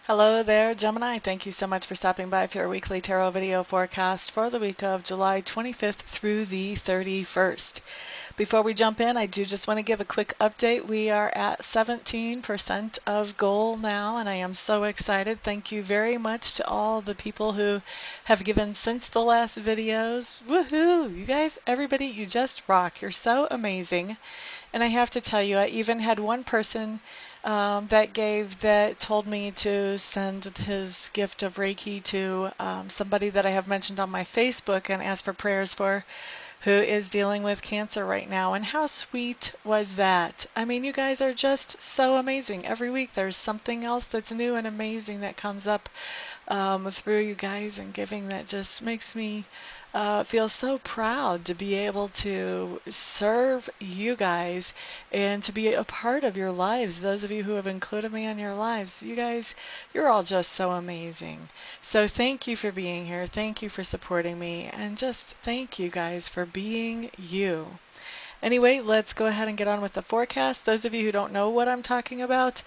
Hello there, Gemini. Thank you so much for stopping by for your weekly tarot video forecast for the week of July 25th through the 31st. Before we jump in, I do just want to give a quick update. We are at 17% of goal now, and I am so excited. Thank you very much to all the people who have given since the last videos. Woohoo! You guys, everybody, you just rock. You're so amazing. And I have to tell you, I even had one person that told me to send his gift of Reiki to somebody that I have mentioned on my Facebook and ask for prayers for, who is dealing with cancer right now. And how sweet was that? I mean, you guys are just so amazing. Every week there's something else that's new and amazing that comes up through you guys and giving, that just makes me feel so proud to be able to serve you guys and to be a part of your lives. Those of you who have included me in your lives, you guys, you're all just so amazing. So thank you for being here. Thank you for supporting me. And just thank you guys for being you. Anyway, let's go ahead and get on with the forecast. Those of you who don't know what I'm talking about,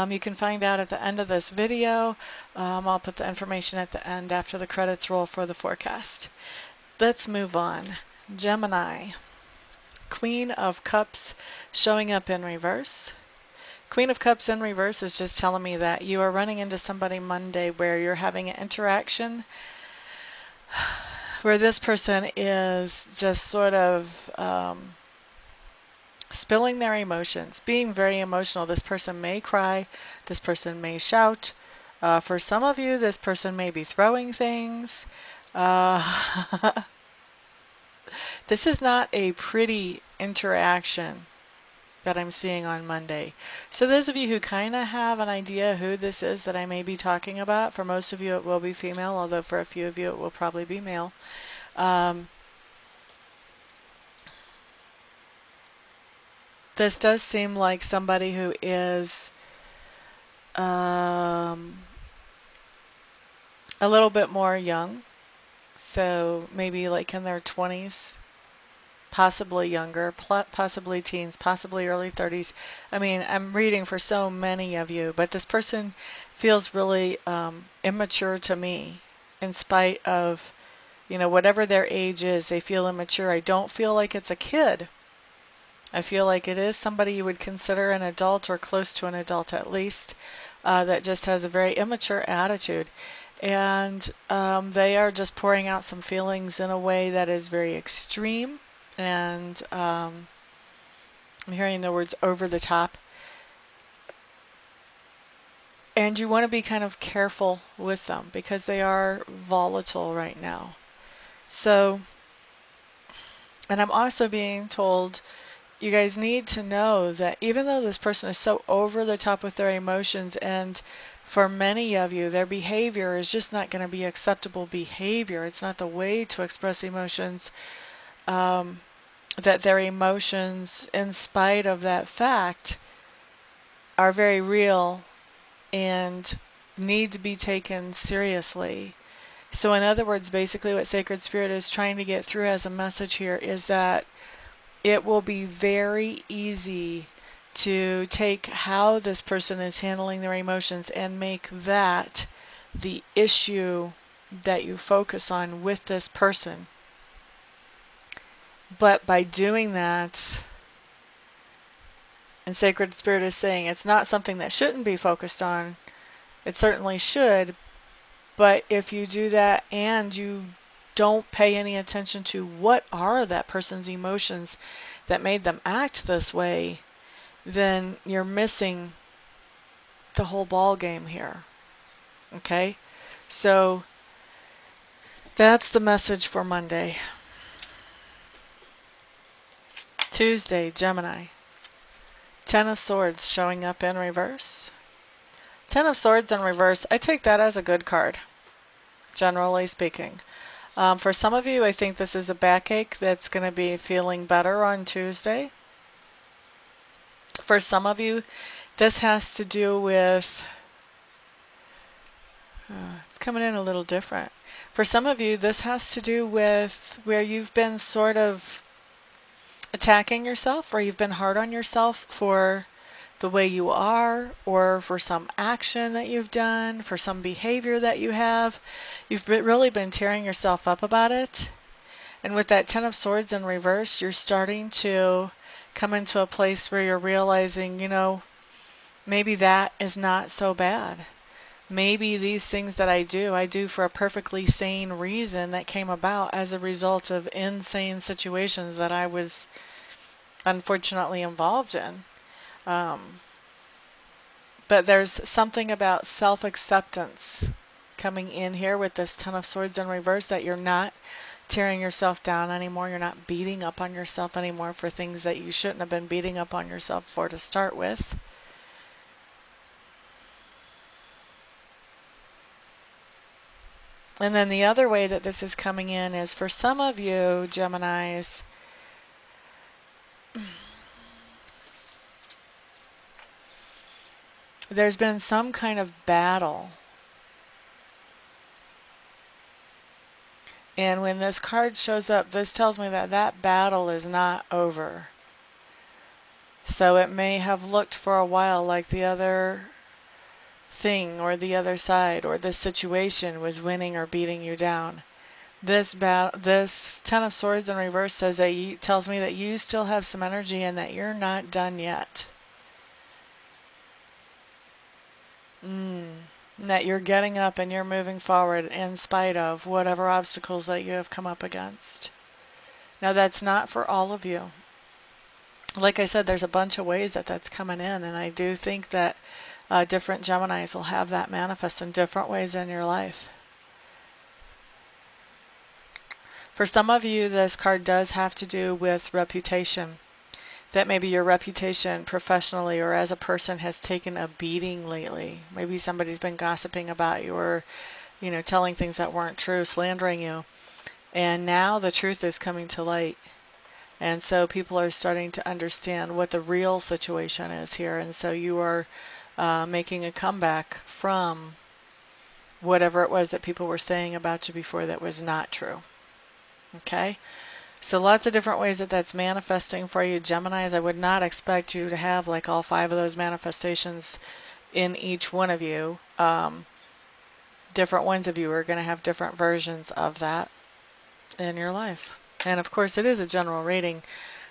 you can find out at the end of this video. I'll put the information at the end after the credits roll for the forecast. Let's move on. Gemini, Queen of Cups showing up in reverse. Queen of Cups in reverse is just telling me that you are running into somebody Monday where you're having an interaction where this person is just sort of spilling their emotions, being very emotional. This person may cry, this person may shout. For some of you, this person may be throwing things. This is not a pretty interaction that I'm seeing on Monday. So those of you who kind of have an idea who this is that I may be talking about, for most of you it will be female, although for a few of you it will probably be male. This does seem like somebody who is a little bit more young, so maybe like in their 20s, possibly younger, possibly teens, possibly early 30s. I mean, I'm reading for so many of you, but this person feels really immature to me, in spite of, you know, whatever their age is, they feel immature. I don't feel like it's a kid. I feel like it is somebody you would consider an adult or close to an adult at least, that just has a very immature attitude. And they are just pouring out some feelings in a way that is very extreme. And I'm hearing the words over the top. And you want to be kind of careful with them because they are volatile right now. So, and I'm also being told, you guys need to know that even though this person is so over the top with their emotions, and for many of you, their behavior is just not going to be acceptable behavior. It's not the way to express emotions, that their emotions, in spite of that fact, are very real and need to be taken seriously. So in other words, basically what Sacred Spirit is trying to get through as a message here is that it will be very easy to take how this person is handling their emotions and make that the issue that you focus on with this person. But by doing that, and Sacred Spirit is saying it's not something that shouldn't be focused on, it certainly should, but if you do that and you don't pay any attention to what are that person's emotions that made them act this way, then you're missing the whole ball game here. Okay? So that's the message for Monday. Tuesday, Gemini. Ten of Swords showing up in reverse. Ten of Swords in reverse, I take that as a good card, generally speaking. For some of you, I think this is a backache that's going to be feeling better on Tuesday. For some of you, this has to do with, it's coming in a little different. For some of you, this has to do with where you've been sort of attacking yourself, or you've been hard on yourself for the way you are, or for some action that you've done, for some behavior that you have. You've really been tearing yourself up about it. And with that Ten of Swords in reverse, you're starting to come into a place where you're realizing, you know, maybe that is not so bad. Maybe these things that I do for a perfectly sane reason that came about as a result of insane situations that I was unfortunately involved in. But there's something about self-acceptance coming in here with this Ten of Swords in reverse, that you're not tearing yourself down anymore. You're not beating up on yourself anymore for things that you shouldn't have been beating up on yourself for to start with. And then the other way that this is coming in is for some of you, Geminis, there's been some kind of battle. And when this card shows up, this tells me that that battle is not over. So it may have looked for a while like the other thing or the other side or this situation was winning or beating you down. This Ten of Swords in reverse says that tells me that you still have some energy and that you're not done yet. That you're getting up and you're moving forward in spite of whatever obstacles that you have come up against. Now that's not for all of you. Like I said, there's a bunch of ways that that's coming in, and I do think that different Geminis will have that manifest in different ways in your life. For some of you, this card does have to do with reputation. That maybe your reputation professionally or as a person has taken a beating lately. Maybe somebody's been gossiping about you or, you know, telling things that weren't true, slandering you. And now the truth is coming to light. And so people are starting to understand what the real situation is here. And so you are making a comeback from whatever it was that people were saying about you before that was not true. Okay? So lots of different ways that that's manifesting for you, Geminis. I would not expect you to have like all 5 of those manifestations in each one of you. Different ones of you are going to have different versions of that in your life. And of course, it is a general reading,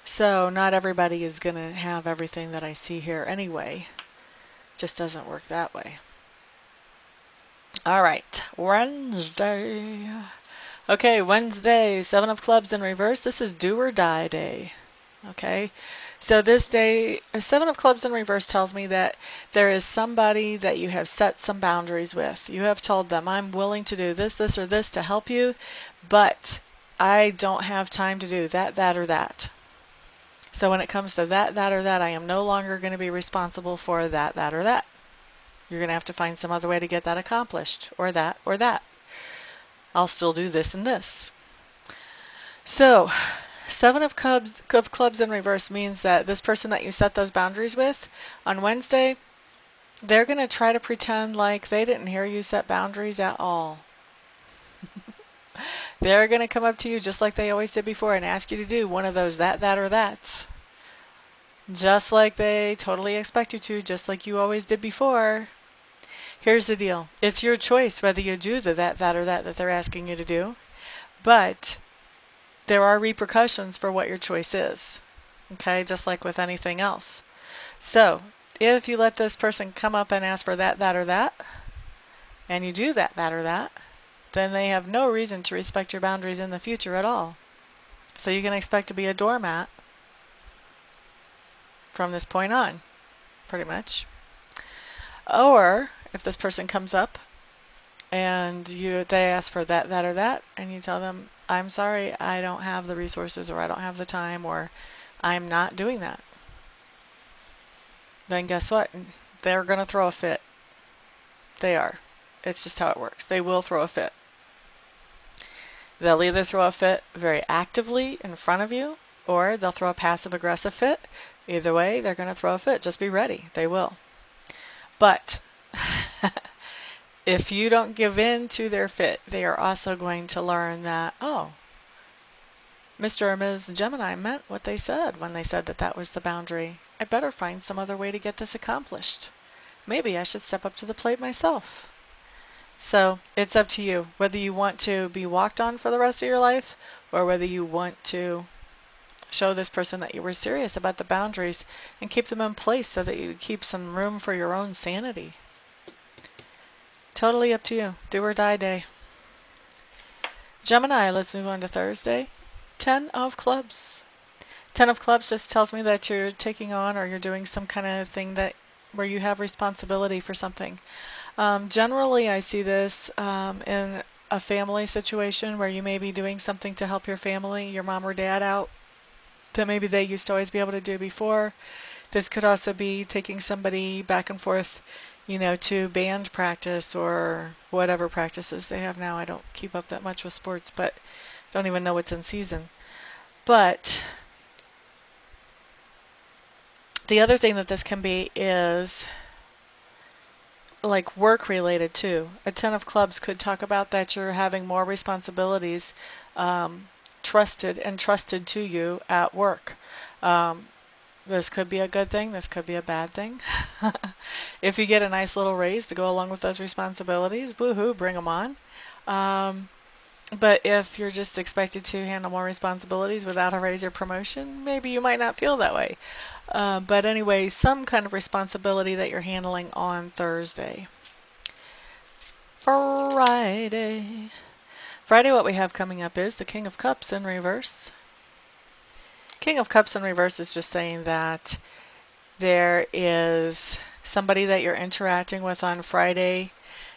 so not everybody is going to have everything that I see here anyway. Just doesn't work that way. All right, Wednesday. Okay, Wednesday, 7 of Clubs in reverse. This is do or die day. Okay, so this day, 7 of Clubs in reverse tells me that there is somebody that you have set some boundaries with. You have told them, I'm willing to do this, this, or this to help you, but I don't have time to do that, that, or that. So when it comes to that, that, or that, I am no longer going to be responsible for that, that, or that. You're going to have to find some other way to get that accomplished, or that, or that. I'll still do this and this. So 7 of Clubs in reverse means that this person that you set those boundaries with on Wednesday, they're going to try to pretend like they didn't hear you set boundaries at all. They're going to come up to you just like they always did before and ask you to do one of those that, that, or that's. Just like they totally expect you to, just like you always did before. Here's the deal. It's your choice whether you do the that, that, or that they're asking you to do. But there are repercussions for what your choice is. Okay, just like with anything else. So, if you let this person come up and ask for that, that, or that, and you do that, that, or that, then they have no reason to respect your boundaries in the future at all. So you can expect to be a doormat from this point on, pretty much. Or if this person comes up and they ask for that, that, or that, and you tell them, I'm sorry, I don't have the resources, or I don't have the time, or I'm not doing that, then guess what? They're going to throw a fit. They are. It's just how it works. They will throw a fit. They'll either throw a fit very actively in front of you, or they'll throw a passive-aggressive fit. Either way, they're going to throw a fit. Just be ready. They will. But if you don't give in to their fit, they are also going to learn that, oh, Mr. or Ms. Gemini meant what they said when they said that that was the boundary. I better find some other way to get this accomplished. Maybe I should step up to the plate myself. So it's up to you whether you want to be walked on for the rest of your life or whether you want to show this person that you were serious about the boundaries and keep them in place so that you keep some room for your own sanity. Totally up to you. Do or die day. Gemini, let's move on to Thursday. 10 of Clubs. 10 of Clubs just tells me that you're taking on or you're doing some kind of thing that where you have responsibility for something. Generally, I see this in a family situation where you may be doing something to help your family, your mom or dad out, that maybe they used to always be able to do before. This could also be taking somebody back and forth, you know, to band practice or whatever practices they have now. I don't keep up that much with sports, but don't even know what's in season. But the other thing that this can be is like work related too. A 10 of Clubs could talk about that you're having more responsibilities trusted to you at work. This could be a good thing. This could be a bad thing. If you get a nice little raise to go along with those responsibilities, woohoo, bring them on. But if you're just expected to handle more responsibilities without a raise or promotion, maybe you might not feel that way. But anyway, some kind of responsibility that you're handling on Thursday. Friday. Friday, what we have coming up is the King of Cups in reverse. King of Cups in reverse is just saying that there is somebody that you're interacting with on Friday.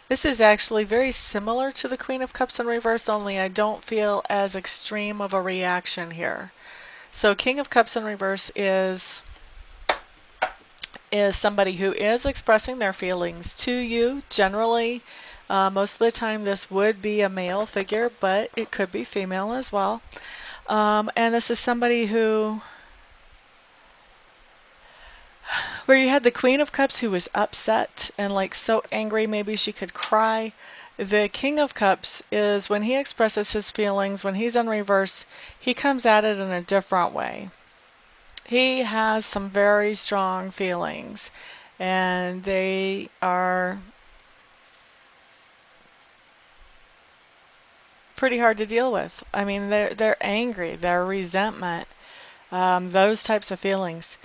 This is actually very similar to the Queen of Cups in reverse, only I don't feel as extreme of a reaction here. So King of Cups in reverse is somebody who is expressing their feelings to you. Generally, most of the time this would be a male figure, but it could be female as well. And this is somebody where you had the Queen of Cups who was upset and like so angry maybe she could cry. The King of Cups is when he expresses his feelings, when he's in reverse, he comes at it in a different way. He has some very strong feelings and they are pretty hard to deal with. I mean, they're angry, they're resentment, those types of feelings.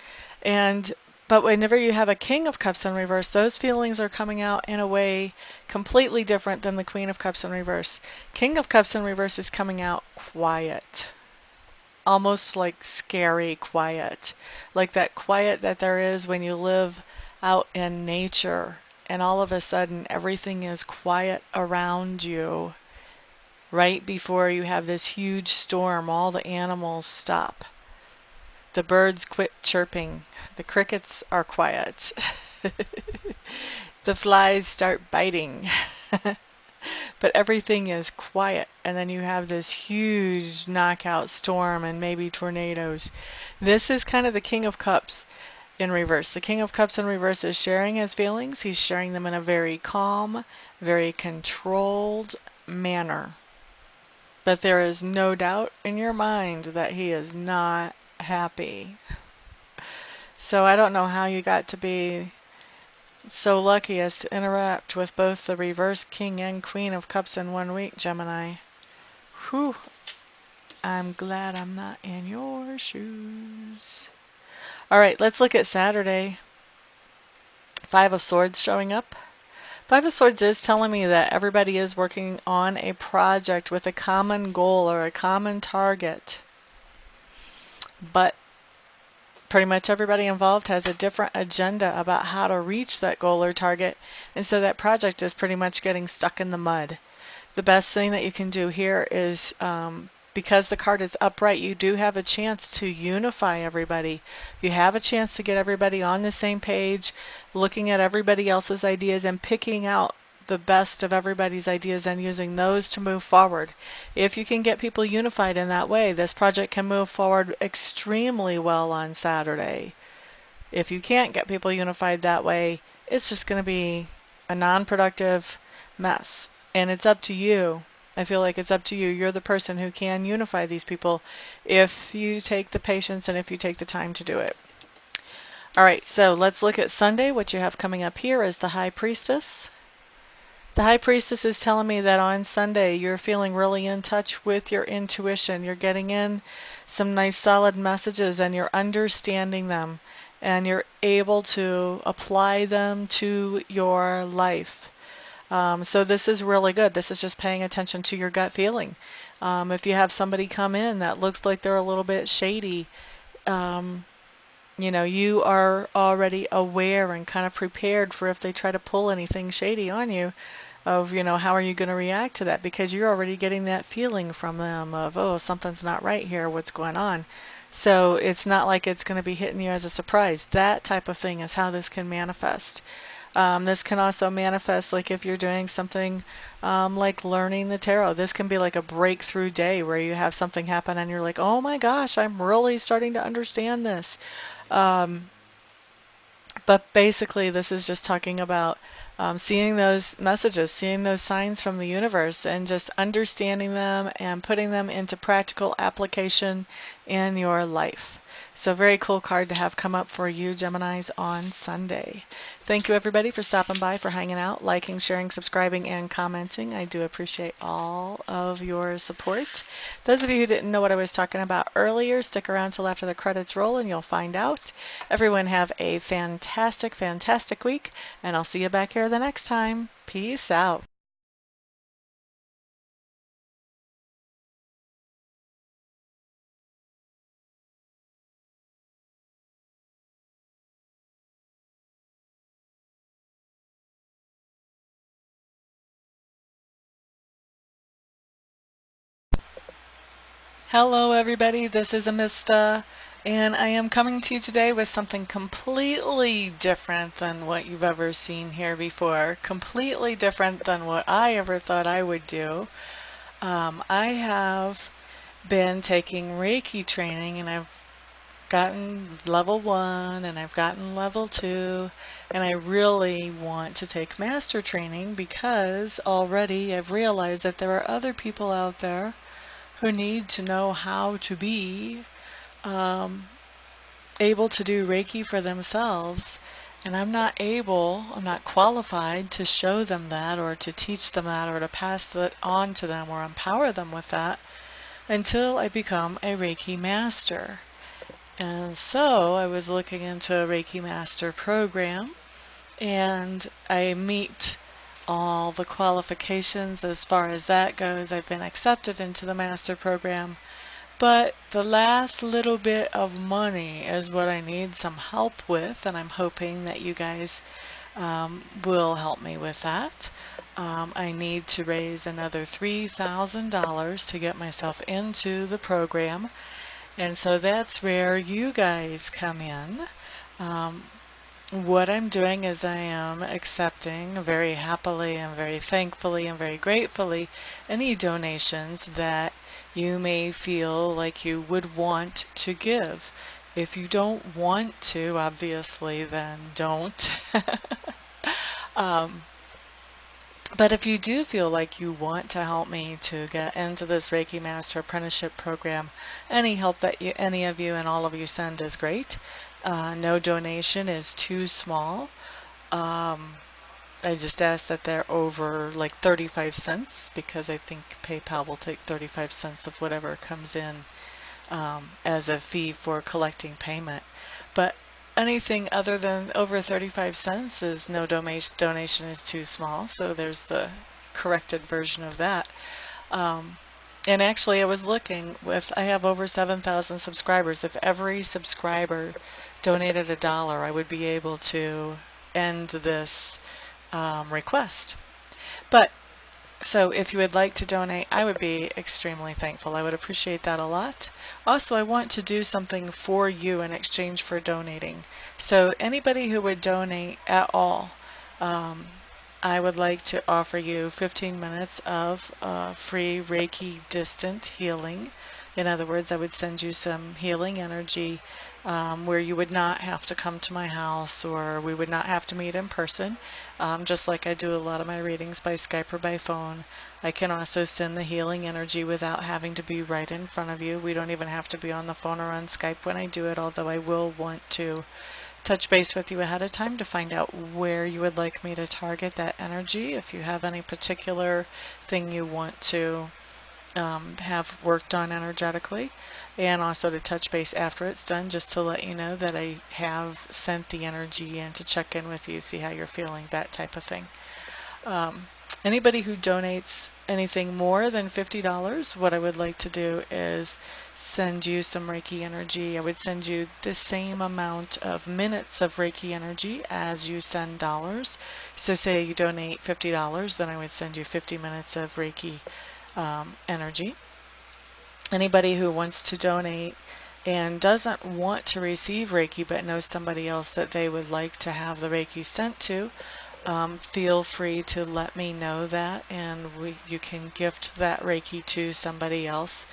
But whenever you have a King of Cups in reverse, those feelings are coming out in a way completely different than the Queen of Cups in reverse. King of Cups in reverse is coming out quiet, almost like scary quiet, like that quiet that there is when you live out in nature and all of a sudden everything is quiet around you. Right before you have this huge storm, all the animals stop. The birds quit chirping. The crickets are quiet. The flies start biting. But everything is quiet. And then you have this huge knockout storm and maybe tornadoes. This is kind of the King of Cups in reverse. The King of Cups in reverse is sharing his feelings. He's sharing them in a very calm, very controlled manner. But there is no doubt in your mind that he is not happy. So I don't know how you got to be so lucky as to interact with both the reverse King and Queen of Cups in 1 week, Gemini. Whew. I'm glad I'm not in your shoes. All right, let's look at Saturday. 5 of Swords showing up. 5 of Swords is telling me that everybody is working on a project with a common goal or a common target. But pretty much everybody involved has a different agenda about how to reach that goal or target. And so that project is pretty much getting stuck in the mud. The best thing that you can do here is, because the card is upright, you do have a chance to unify everybody. You have a chance to get everybody on the same page, looking at everybody else's ideas and picking out the best of everybody's ideas and using those to move forward. If you can get people unified in that way, this project can move forward extremely well on Saturday. If you can't get people unified that way, it's just going to be a non-productive mess. And it's up to you. I feel like it's up to you. You're the person who can unify these people if you take the patience and if you take the time to do it. All right, so let's look at Sunday. What you have coming up here is the High Priestess. The High Priestess is telling me that on Sunday you're feeling really in touch with your intuition. You're getting in some nice solid messages and you're understanding them and you're able to apply them to your life. So this is really good. This is just paying attention to your gut feeling. If you have somebody come in that looks like they're a little bit shady, you know, you are already aware and kind of prepared for if they try to pull anything shady on you, of, you know, how are you going to react to that, because you're already getting that feeling from them of, oh, something's not right here, what's going on. So it's not like it's going to be hitting you as a surprise. That type of thing is how this can manifest. This can also manifest like if you're doing something like learning the tarot. This can be like a breakthrough day where you have something happen and you're like, oh my gosh, I'm really starting to understand this. But basically, this is just talking about seeing those messages, seeing those signs from the universe, and just understanding them and putting them into practical application in your life. So very cool card to have come up for you, Geminis, on Sunday. Thank you, everybody, for stopping by, for hanging out, liking, sharing, subscribing, and commenting. I do appreciate all of your support. Those of you who didn't know what I was talking about earlier, stick around till after the credits roll and you'll find out. Everyone have a fantastic, fantastic week, and I'll see you back here the next time. Peace out. Hello everybody, this is Amista, and I am coming to you today with something completely different than what you've ever seen here before, completely different than what I ever thought I would do. I have been taking Reiki training, and I've gotten level 1 and I've gotten level 2, and I really want to take master training because already I've realized that there are other people out there who need to know how to be able to do Reiki for themselves, and I'm not qualified to show them that or to teach them that or to pass that on to them or empower them with that until I become a Reiki Master. And so I was looking into a Reiki Master program, and I meet all the qualifications as far as that goes. I've been accepted into the Master program, but the last little bit of money is what I need some help with, and I'm hoping that you guys will help me with that. I need to raise another $3,000 to get myself into the program, and so that's where you guys come in. What I'm doing is I am accepting very happily and very thankfully and very gratefully any donations that you may feel like you would want to give. If you don't want to, obviously, then don't. But if you do feel like you want to help me to get into this Reiki Master Apprenticeship Program, any help that any of you and all of you send is great. No donation is too small. I just ask that they're over like 35 cents because I think PayPal will take 35 cents of whatever comes in as a fee for collecting payment. But anything other than over 35 cents is no donation is too small. So there's the corrected version of that. And actually I was looking I have over 7,000 subscribers. If every subscriber donated $1, I would be able to end this request. But so if you would like to donate, I would be extremely thankful. I would appreciate that a lot. Also, I want to do something for you in exchange for donating. So anybody who would donate at all, I would like to offer you 15 minutes of free Reiki distant healing. In other words, I would send you some healing energy where you would not have to come to my house, or we would not have to meet in person. Just like I do a lot of my readings by Skype or by phone, I can also send the healing energy without having to be right in front of you. We don't even have to be on the phone or on Skype when I do it, although I will want to touch base with you ahead of time to find out where you would like me to target that energy. If you have any particular thing you want to have worked on energetically, and also to touch base after it's done just to let you know that I have sent the energy in to check in with you, see how you're feeling, that type of thing. Anybody who donates anything more than $50, what I would like to do is send you some Reiki energy. I would send you the same amount of minutes of Reiki energy as you send dollars. So say you donate $50, then I would send you 50 minutes of Reiki energy. Anybody who wants to donate and doesn't want to receive Reiki but knows somebody else that they would like to have the Reiki sent to, feel free to let me know that, and you can gift that Reiki to somebody else,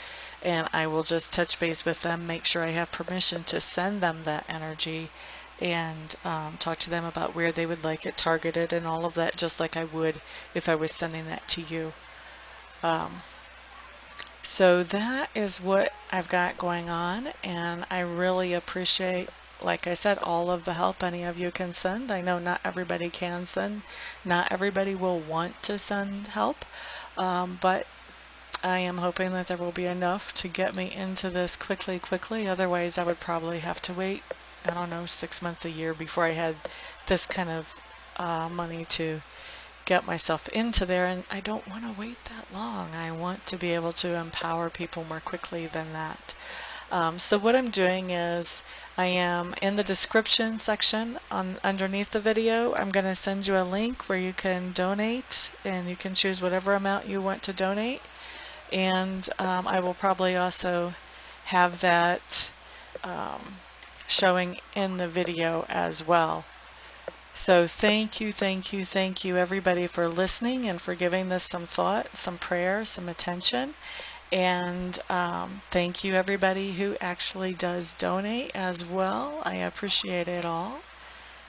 and I will just touch base with them, make sure I have permission to send them that energy, and talk to them about where they would like it targeted and all of that, just like I would if I was sending that to you. So that is what I've got going on, and I really appreciate, like I said, all of the help any of you can send. I know not everybody can send, not everybody will want to send help, but I am hoping that there will be enough to get me into this quickly. Otherwise I would probably have to wait, I don't know, 6 months, a year before I had this kind of money to get myself into there, and I don't want to wait that long. I want to be able to empower people more quickly than that. So what I'm doing is I am in the description section underneath the video. I'm going to send you a link where you can donate, and you can choose whatever amount you want to donate, and I will probably also have that showing in the video as well. So thank you everybody for listening and for giving this some thought, some prayer, some attention. And thank you everybody who actually does donate as well. I appreciate it all.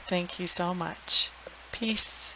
Thank you so much. Peace.